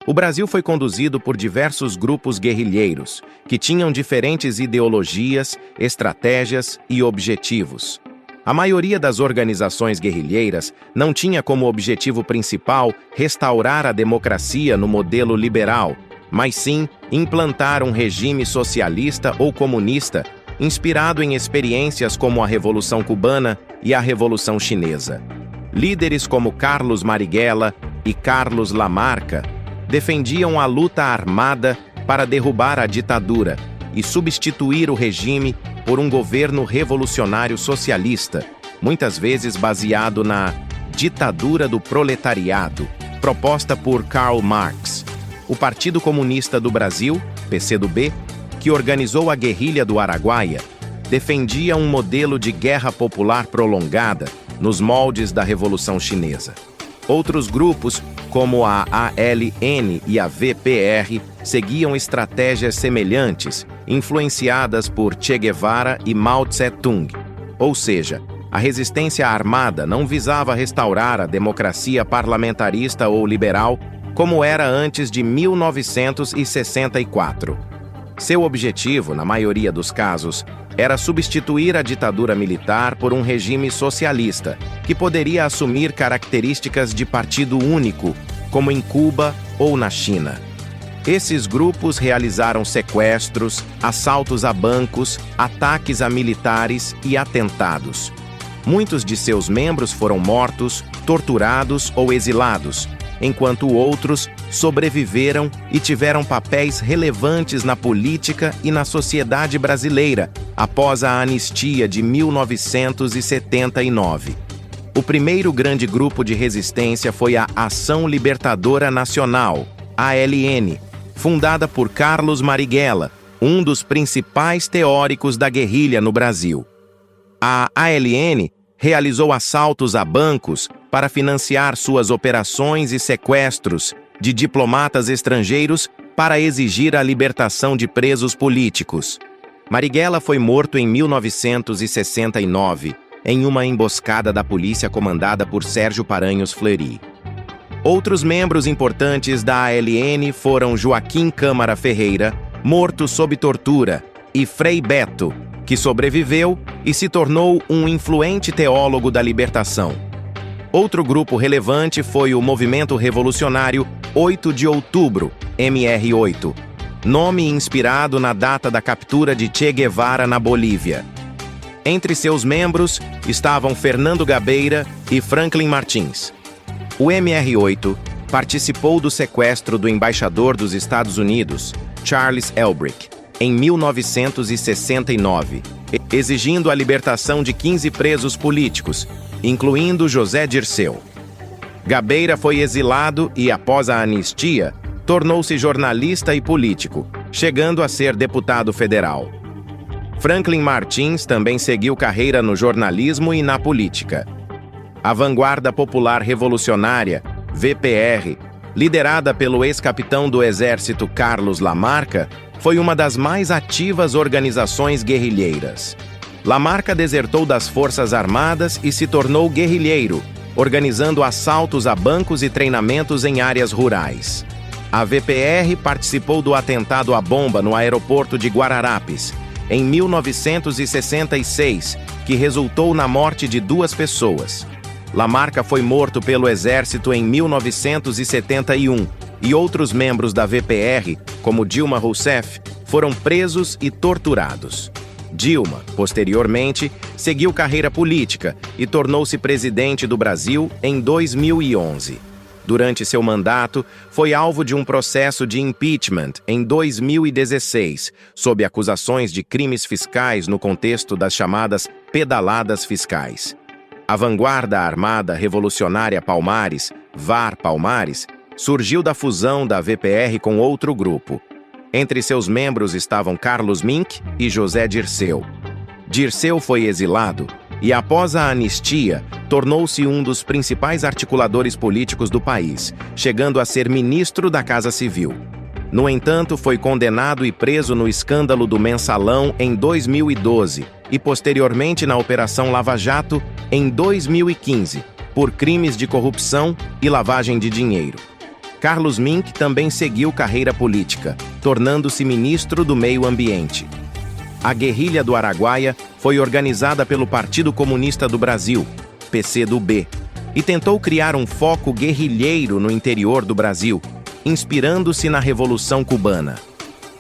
O Brasil foi conduzido por diversos grupos guerrilheiros, que tinham diferentes ideologias, estratégias e objetivos. A maioria das organizações guerrilheiras não tinha como objetivo principal restaurar a democracia no modelo liberal, mas sim implantar um regime socialista ou comunista, inspirado em experiências como a Revolução Cubana e a Revolução Chinesa. Líderes como Carlos Marighella e Carlos Lamarca defendiam a luta armada para derrubar a ditadura e substituir o regime por um governo revolucionário socialista, muitas vezes baseado na ditadura do proletariado, proposta por Karl Marx. O Partido Comunista do Brasil, PCdoB, que organizou a guerrilha do Araguaia, defendia um modelo de guerra popular prolongada nos moldes da Revolução Chinesa. Outros grupos, como a ALN e a VPR, seguiam estratégias semelhantes, influenciadas por Che Guevara e Mao Tse-tung. Ou seja, a resistência armada não visava restaurar a democracia parlamentarista ou liberal como era antes de 1964. Seu objetivo, na maioria dos casos, era substituir a ditadura militar por um regime socialista, que poderia assumir características de partido único, como em Cuba ou na China. Esses grupos realizaram sequestros, assaltos a bancos, ataques a militares e atentados. Muitos de seus membros foram mortos, torturados ou exilados, enquanto outros sobreviveram e tiveram papéis relevantes na política e na sociedade brasileira após a anistia de 1979. O primeiro grande grupo de resistência foi a Ação Libertadora Nacional, ALN, fundada por Carlos Marighella, um dos principais teóricos da guerrilha no Brasil. A ALN realizou assaltos a bancos para financiar suas operações e sequestros de diplomatas estrangeiros para exigir a libertação de presos políticos. Marighella foi morto em 1969, em uma emboscada da polícia comandada por Sérgio Paranhos Fleury. Outros membros importantes da ALN foram Joaquim Câmara Ferreira, morto sob tortura, e Frei Beto, que sobreviveu e se tornou um influente teólogo da libertação. Outro grupo relevante foi o Movimento Revolucionário 8 de Outubro, MR8, nome inspirado na data da captura de Che Guevara na Bolívia. Entre seus membros estavam Fernando Gabeira e Franklin Martins. O MR8 participou do sequestro do embaixador dos Estados Unidos, Charles Elbrick, em 1969, exigindo a libertação de 15 presos políticos, incluindo José Dirceu. Gabeira foi exilado e, após a anistia, tornou-se jornalista e político, chegando a ser deputado federal. Franklin Martins também seguiu carreira no jornalismo e na política. A Vanguarda Popular Revolucionária, VPR, liderada pelo ex-capitão do Exército Carlos Lamarca, foi uma das mais ativas organizações guerrilheiras. Lamarca desertou das Forças Armadas e se tornou guerrilheiro, organizando assaltos a bancos e treinamentos em áreas rurais. A VPR participou do atentado à bomba no aeroporto de Guararapes, em 1966, que resultou na morte de 2 pessoas. Lamarca foi morto pelo Exército em 1971 e outros membros da VPR, como Dilma Rousseff, foram presos e torturados. Dilma, posteriormente, seguiu carreira política e tornou-se presidente do Brasil em 2011. Durante seu mandato, foi alvo de um processo de impeachment em 2016, sob acusações de crimes fiscais no contexto das chamadas pedaladas fiscais. A Vanguarda Armada Revolucionária Palmares, VAR Palmares, surgiu da fusão da VPR com outro grupo. Entre seus membros estavam Carlos Mink e José Dirceu. Dirceu foi exilado e, após a anistia, tornou-se um dos principais articuladores políticos do país, chegando a ser ministro da Casa Civil. No entanto, foi condenado e preso no escândalo do Mensalão em 2012 e, posteriormente, na Operação Lava Jato em 2015, por crimes de corrupção e lavagem de dinheiro. Carlos Mink também seguiu carreira política, tornando-se ministro do Meio Ambiente. A Guerrilha do Araguaia foi organizada pelo Partido Comunista do Brasil, PCdoB, e tentou criar um foco guerrilheiro no interior do Brasil, inspirando-se na Revolução Cubana.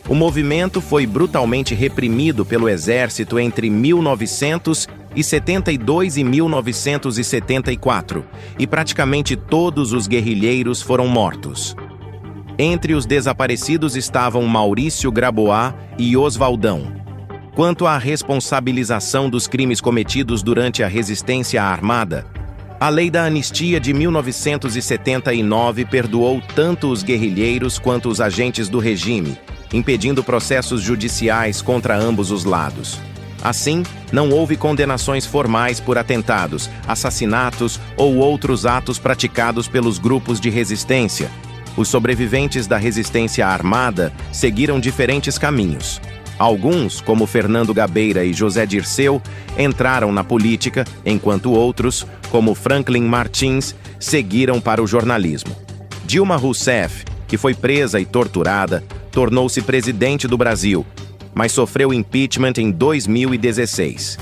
O movimento foi brutalmente reprimido pelo exército entre 1972 e 1974, e praticamente todos os guerrilheiros foram mortos. Entre os desaparecidos estavam Maurício Grabois e Oswaldão. Quanto à responsabilização dos crimes cometidos durante a resistência armada, a Lei da Anistia de 1979 perdoou tanto os guerrilheiros quanto os agentes do regime, impedindo processos judiciais contra ambos os lados. Assim, não houve condenações formais por atentados, assassinatos ou outros atos praticados pelos grupos de resistência. Os sobreviventes da resistência armada seguiram diferentes caminhos. Alguns, como Fernando Gabeira e José Dirceu, entraram na política, enquanto outros, como Franklin Martins, seguiram para o jornalismo. Dilma Rousseff, que foi presa e torturada, tornou-se presidente do Brasil, mas sofreu impeachment em 2016.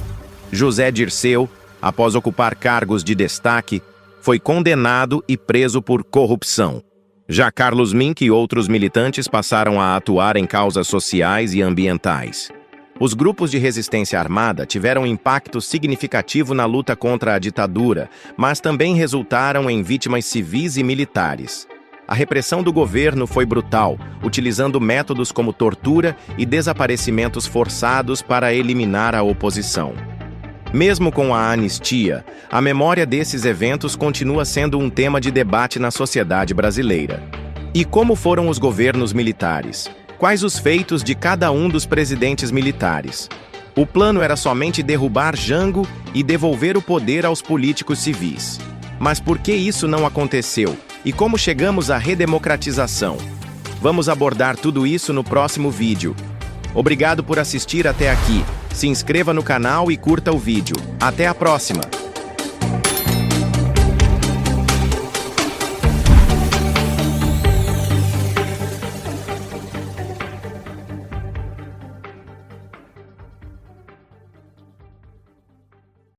José Dirceu, após ocupar cargos de destaque, foi condenado e preso por corrupção. Já Carlos Mink e outros militantes passaram a atuar em causas sociais e ambientais. Os grupos de resistência armada tiveram um impacto significativo na luta contra a ditadura, mas também resultaram em vítimas civis e militares. A repressão do governo foi brutal, utilizando métodos como tortura e desaparecimentos forçados para eliminar a oposição. Mesmo com a anistia, a memória desses eventos continua sendo um tema de debate na sociedade brasileira. E como foram os governos militares? Quais os feitos de cada um dos presidentes militares? O plano era somente derrubar Jango e devolver o poder aos políticos civis. Mas por que isso não aconteceu? E como chegamos à redemocratização? Vamos abordar tudo isso no próximo vídeo. Obrigado por assistir até aqui. Se inscreva no canal e curta o vídeo. Até a próxima!